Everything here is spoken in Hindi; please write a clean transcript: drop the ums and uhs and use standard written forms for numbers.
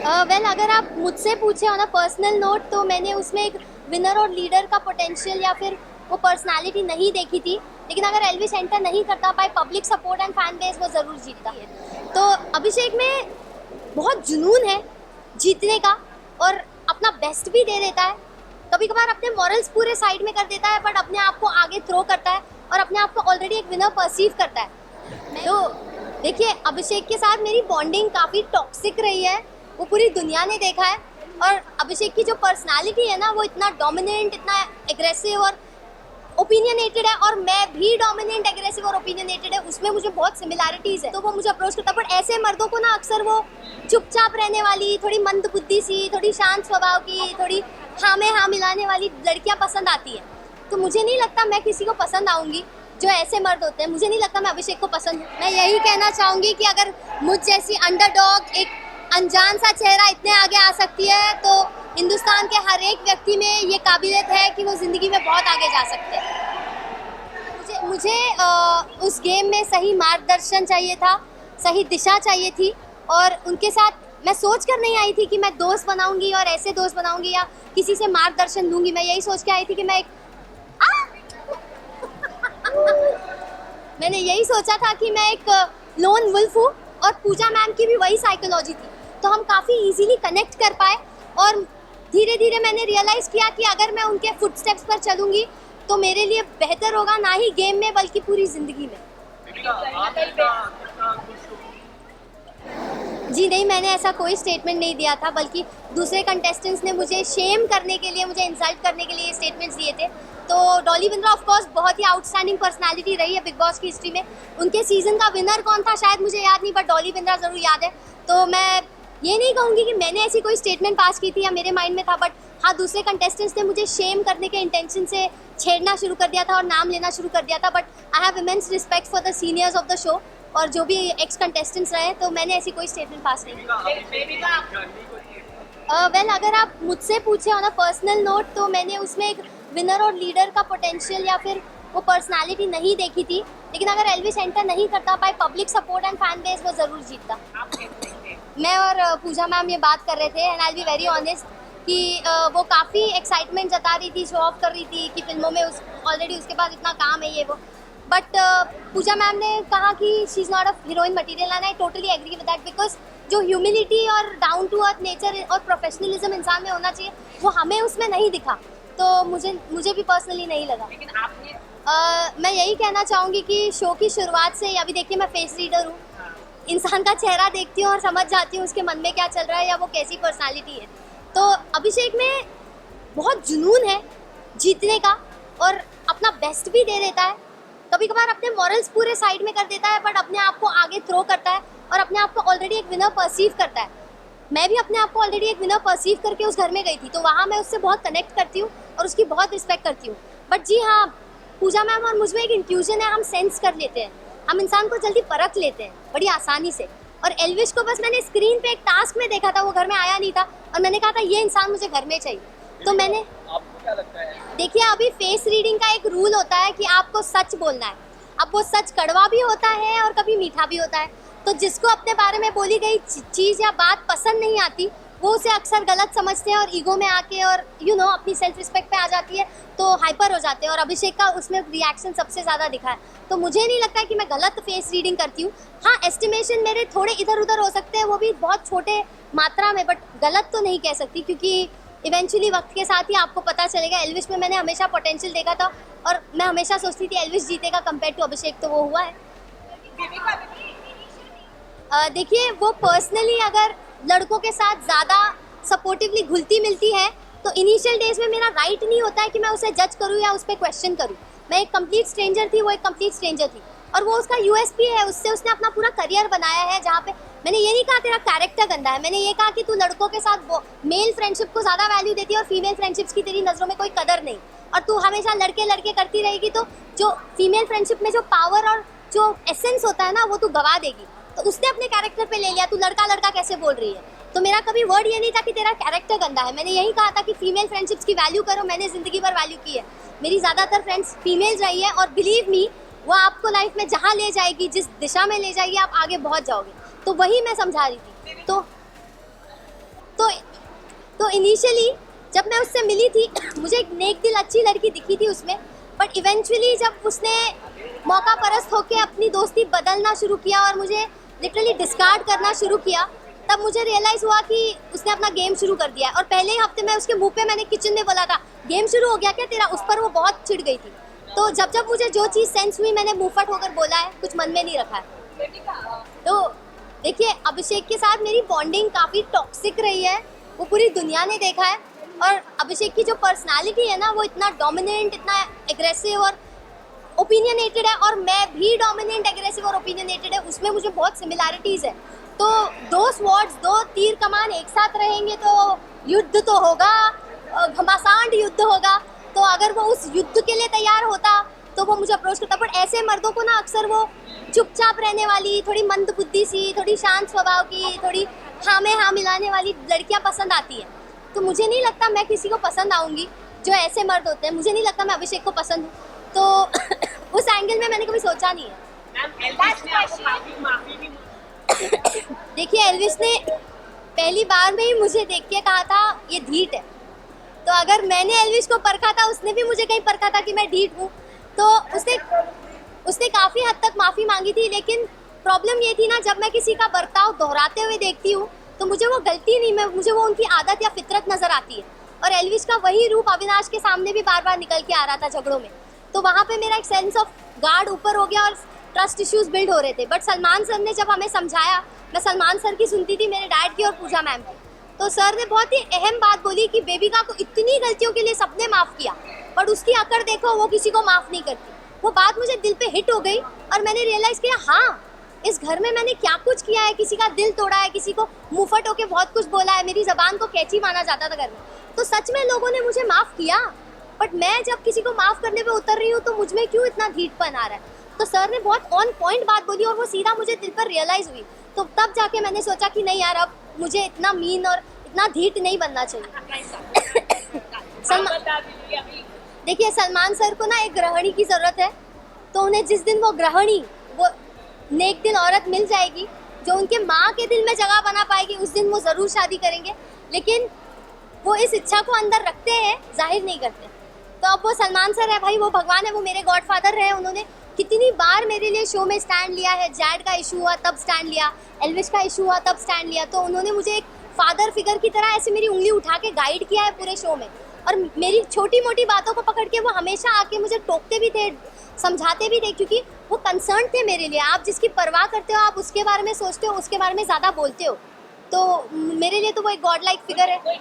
वेल अगर आप मुझसे पूछे ऑन अ पर्सनल नोट तो मैंने उसमें एक विनर और लीडर का पोटेंशियल या फिर वो पर्सनालिटी नहीं देखी थी। लेकिन अगर एल्विश एंटर नहीं करता by public support and fan base वो ज़रूर जीतता है। तो अभिषेक में बहुत जुनून है जीतने का और अपना बेस्ट भी दे देता है। कभी कभार अपने मॉरल्स पूरे साइड में कर देता है बट अपने आप को आगे थ्रो करता है और अपने आप को ऑलरेडी एक विनर परसीव करता है। तो देखिए अभिषेक के साथ मेरी बॉन्डिंग काफ़ी टॉक्सिक रही है, वो पूरी दुनिया ने देखा है। और अभिषेक की जो पर्सनालिटी है ना वो इतना डोमिनेंट, इतना एग्रेसिव और ओपिनियनेटेड है और मैं भी डोमिनेंट, एग्रेसिव और ओपिनियनेटेड है, उसमें मुझे बहुत सिमिलैरिटीज है। तो वो मुझे अप्रोच करता है। बट ऐसे मर्दों को ना अक्सर वो चुपचाप रहने वाली, थोड़ी मंद बुद्धि सी, थोड़ी शांत स्वभाव की, थोड़ी हाँ में हाँ मिलाने वाली लड़कियां पसंद आती है। तो मुझे नहीं लगता मैं किसी को पसंद आऊंगी जो ऐसे मर्द होते हैं। मुझे नहीं लगता मैं अभिषेक को पसंद हूँ। मैं यही कहना चाहूंगी कि अगर मुझ जैसी अंडरडॉग, एक अनजान सा चेहरा इतने आगे आ सकती है तो हिंदुस्तान के हर एक व्यक्ति में ये काबिलियत है कि वो ज़िंदगी में बहुत आगे जा सकते हैं। मुझे उस गेम में सही मार्गदर्शन चाहिए था, सही दिशा चाहिए थी और उनके साथ मैं सोच कर नहीं आई थी कि मैं दोस्त बनाऊंगी और ऐसे दोस्त बनाऊंगी या किसी से मार्गदर्शन दूंगी। मैं यही सोच के आई थी कि मैं एक मैंने यही सोचा था कि मैं एक लोन वुल्फ हूँ और पूजा मैम की भी वही साइकोलॉजी थी। तो हम काफ़ी इजीली कनेक्ट कर पाए और धीरे धीरे मैंने रियलाइज़ किया कि अगर मैं उनके फुटस्टेप्स पर चलूँगी तो मेरे लिए बेहतर होगा, ना ही गेम में बल्कि पूरी ज़िंदगी में। जी नहीं, मैंने ऐसा कोई स्टेटमेंट नहीं दिया था, बल्कि दूसरे कंटेस्टेंट्स ने मुझे शेम करने के लिए, मुझे इंसल्ट करने के लिए स्टेटमेंट्स दिए थे। तो डॉली बिंद्रा ऑफ कोर्स बहुत ही आउटस्टैंडिंग पर्सनालिटी रही है बिग बॉस की हिस्ट्री में। उनके सीजन का विनर कौन था शायद मुझे याद नहीं, बट डॉली बिंद्रा ज़रूर याद है। तो मैं ये नहीं कहूँगी कि मैंने ऐसी कोई स्टेटमेंट पास की थी या मेरे माइंड में था, बट हाँ दूसरे कंटेस्टेंट्स ने मुझे शेम करने के इंटेंशन से छेड़ना शुरू कर दिया था और नाम लेना शुरू कर दिया था। But I have immense respect for the seniors of the show और जो भी एक्स कंटेस्टेंट्स रहे, तो मैंने ऐसी कोई स्टेटमेंट पास नहीं की। वेल अगर आप मुझसे पूछे ऑन अ पर्सनल नोट तो मैंने उसमें एक विनर और लीडर का पोटेंशियल या फिर वो पर्सनालिटी नहीं देखी थी। लेकिन अगर एल्विश एंटर नहीं करता by public support and fan base वो ज़रूर जीतता। मैं और पूजा मैम ये बात कर रहे थे and I be very honest कि वो काफ़ी एक्साइटमेंट जता रही थी, शो ऑफ कर रही थी कि फिल्मों में ऑलरेडी उसके पास इतना काम है ये वो। बट पूजा मैम ने कहा कि she is not a heroine material and I totally agree with that, because जो ह्यूमिलिटी और डाउन टू अर्थ नेचर और प्रोफेशनलिज्म इंसान में होना चाहिए वो हमें उसमें नहीं दिखा। तो मुझे भी पर्सनली नहीं लगा। लेकिन आपने मैं यही कहना चाहूँगी कि शो की शुरुआत से अभी देखिए मैं फेस रीडर हूँ, इंसान का चेहरा देखती हूँ और समझ जाती हूँ उसके मन में क्या चल रहा है या वो कैसी पर्सनालिटी है। तो अभिषेक में बहुत जुनून है जीतने का और अपना बेस्ट भी दे देता है। कभी कभार अपने मॉरल्स पूरे साइड में कर देता है बट अपने आप को आगे थ्रो करता है और अपने आप को ऑलरेडी एक विनर परसीव करता है। मैं भी अपने आप को ऑलरेडी एक विनर परसीव करके उस घर में गई थी, तो वहाँ मैं उससे बहुत कनेक्ट करती हूँ और उसकी बहुत रिस्पेक्ट करती हूँ। बट जी हाँ, पूजा मैम और मुझमें एक इंट्यूजन है, हम सेंस कर लेते हैं, हम इंसान को जल्दी परख लेते हैं बड़ी आसानी से। और एल्विश को बस मैंने स्क्रीन पे एक टास्क में देखा था, वो घर में आया नहीं था और मैंने कहा था ये इंसान मुझे घर में चाहिए। तो मैंने, आपको क्या लगता है? देखिए अभी फेस रीडिंग का एक रूल होता है कि आपको सच बोलना है। अब वो सच कड़वा भी होता है और कभी मीठा भी होता है। तो जिसको अपने बारे में बोली गई चीज़ या बात पसंद नहीं आती वो उसे अक्सर गलत समझते हैं और ईगो में आके और अपनी सेल्फ रिस्पेक्ट पे आ जाती है तो हाइपर हो जाते हैं। और अभिषेक का उसमें रिएक्शन सबसे ज़्यादा दिखा है। तो मुझे नहीं लगता है कि मैं गलत फेस रीडिंग करती हूँ। हाँ, एस्टिमेशन मेरे थोड़े इधर उधर हो सकते हैं, वो भी बहुत छोटे मात्रा में, बट गलत तो नहीं कह सकती क्योंकि इवेंचुअली वक्त के साथ ही आपको पता चलेगा। एल्विश में मैंने हमेशा पोटेंशियल देखा था और मैं हमेशा सोचती थी एल्विश जीतेगा कंपेयर टू अभिषेक, तो वो हुआ है। देखिए वो पर्सनली अगर लड़कों के साथ ज़्यादा सपोर्टिवली घुलती मिलती है तो इनिशियल डेज में मेरा राइट नहीं होता है कि मैं उसे जज करूँ या उस पर क्वेश्चन करूँ। मैं एक कंप्लीट स्ट्रेंजर थी, वो एक कंप्लीट स्ट्रेंजर थी और वो उसका यूएसपी है, उससे उसने अपना पूरा करियर बनाया है। जहाँ पे मैंने ये नहीं कहा तेरा कैरेक्टर गंदा है, मैंने ये कहा कि तू लड़कों के साथ मेल फ्रेंडशिप को ज़्यादा वैल्यू देती है और फीमेल फ्रेंडशिप्स की तेरी नज़रों में कोई कदर नहीं, और तू हमेशा लड़के लड़के करती रहेगी तो जो फीमेल फ्रेंडशिप में जो पावर और जो एसेंस होता है ना वो तू गवा देगी। तो उसने अपने कैरेक्टर पे ले लिया, तू लड़का लड़का कैसे बोल रही है। तो मेरा कभी वर्ड ये नहीं था कि तेरा कैरेक्टर गंदा है, मैंने यही कहा था कि फीमेल फ्रेंडशिप्स की वैल्यू करो। मैंने ज़िंदगी भर वैल्यू की है, मेरी ज़्यादातर फ्रेंड्स फीमेल्स रही है और बिलीव मी वो आपको लाइफ में जहाँ ले जाएगी, जिस दिशा में ले जाएगी, आप आगे बहुत जाओगे। तो वही मैं समझा रही थी। तो तो तो इनिशियली जब मैं उससे मिली थी मुझे एक नेक दिल अच्छी लड़की दिखी थी उसमें, बट इवेंचुअली जब उसने मौका परस्त होकर अपनी दोस्ती बदलना शुरू किया और मुझे लिटरली डिस्कार्ड करना शुरू किया, तब मुझे रियलाइज़ हुआ कि उसने अपना गेम शुरू कर दिया है। और पहले ही हफ्ते में उसके मुंह पे मैंने किचन में बोला था, गेम शुरू हो गया क्या तेरा? उस पर वो बहुत चिढ़ गई थी। तो जब जब मुझे जो चीज़ सेंस हुई मैंने मुंहफट होकर बोला है, कुछ मन में नहीं रखा है। तो देखिए, अभिषेक के साथ मेरी बॉन्डिंग काफ़ी टॉक्सिक रही है, वो पूरी दुनिया ने देखा है। और अभिषेक की जो पर्सनालिटी है ना, वो इतना डोमिनेंट, इतना एग्रेसिव और ओपिनियनेटेड है, और मैं भी डोमिनेंट, एग्रेसिव और ओपिनियनेटेड है, उसमें मुझे बहुत सिमिलैरिटीज़ है। तो दो स्वॉर्ड्स, दो तीर कमान एक साथ रहेंगे तो युद्ध तो होगा, घमासान युद्ध होगा। तो अगर वो उस युद्ध के लिए तैयार होता तो वो मुझे अप्रोच करता। बट ऐसे मर्दों को ना अक्सर वो चुपचाप रहने वाली, थोड़ी मंदबुद्धि सी, थोड़ी शांत स्वभाव की, थोड़ी हाँ में हाँ मिलाने वाली लड़कियां पसंद आती हैं। तो मुझे नहीं लगता मैं किसी को पसंद आऊँगी जो ऐसे मर्द होते हैं। मुझे नहीं लगता मैं अभिषेक को पसंद हूँ, तो उस एंगल में मैंने कभी सोचा नहीं है। देखिए, एल्विस ने पहली बार में ही मुझे देख के कहा था ये ढीठ है। तो अगर मैंने एल्विस को परखा था, उसने भी मुझे कहीं परखा था कि मैं ढीठ हूँ। तो उसने काफ़ी हद तक माफ़ी मांगी थी, लेकिन प्रॉब्लम ये थी ना, जब मैं किसी का बर्ताव दोहराते हुए देखती हूँ तो मुझे वो गलती नहीं, मुझे वो उनकी आदत या फितरत नज़र आती है। और एल्विस का वही रूप अविनाश के सामने भी बार बार निकल के आ रहा था झगड़ों में। तो वहाँ पे मेरा एक सेंस ऑफ गार्ड ऊपर हो गया और ट्रस्ट इश्यूज बिल्ड हो रहे थे। बट सलमान सर ने जब हमें समझाया, मैं सलमान सर की सुनती थी, मेरे डैड की और पूजा मैम की, तो सर ने बहुत ही अहम बात बोली कि बेबिका को इतनी गलतियों के लिए सबने माफ़ किया, बट उसकी अकड़ देखो, वो किसी को माफ़ नहीं करती। वो बात मुझे दिल पे हिट हो गई और मैंने रियलाइज़ किया, हाँ, इस घर में मैंने क्या कुछ किया है, किसी का दिल तोड़ा है, किसी को मुंहफट होके बहुत कुछ बोला है, मेरी ज़बान को कैची माना जाता था घर में। तो सच में लोगों ने मुझे माफ़ किया, बट मैं जब किसी को माफ़ करने पे उतर रही हूँ तो मुझ में क्यों इतना ढीठपन आ रहा है? तो सर ने बहुत ऑन पॉइंट बात बोली और वो सीधा मुझे दिल पर रियलाइज़ हुई। तो तब जाके मैंने सोचा कि नहीं यार, अब मुझे इतना मीन और इतना ढीठ नहीं बनना चाहिए। देखिए, सलमान सर को ना एक गृहिणी की ज़रूरत है, तो उन्हें जिस दिन वो गृहिणी, वो नेक दिल औरत मिल जाएगी जो उनके माँ के दिल में जगह बना पाएगी, उस दिन वो ज़रूर शादी करेंगे। लेकिन वो इस इच्छा को अंदर रखते हैं, जाहिर नहीं करते। तो अब वो सलमान सर है भाई, वो भगवान है, वो मेरे गॉडफादर रहे। उन्होंने कितनी बार मेरे लिए शो में स्टैंड लिया है। जैड का इशू हुआ तब स्टैंड लिया, एल्विश का इशू हुआ तब स्टैंड लिया। तो उन्होंने मुझे एक फादर फिगर की तरह ऐसे मेरी उंगली उठा के गाइड किया है पूरे शो में। और मेरी छोटी मोटी बातों को पकड़ के वो हमेशा आके मुझे टोकते भी थे, समझाते भी थे, क्योंकि वो कंसर्न थे मेरे लिए। आप जिसकी परवाह करते हो, आप उसके बारे में सोचते हो, उसके बारे में ज़्यादा बोलते हो। तो मेरे लिए तो वो एक गॉड लाइक फिगर है।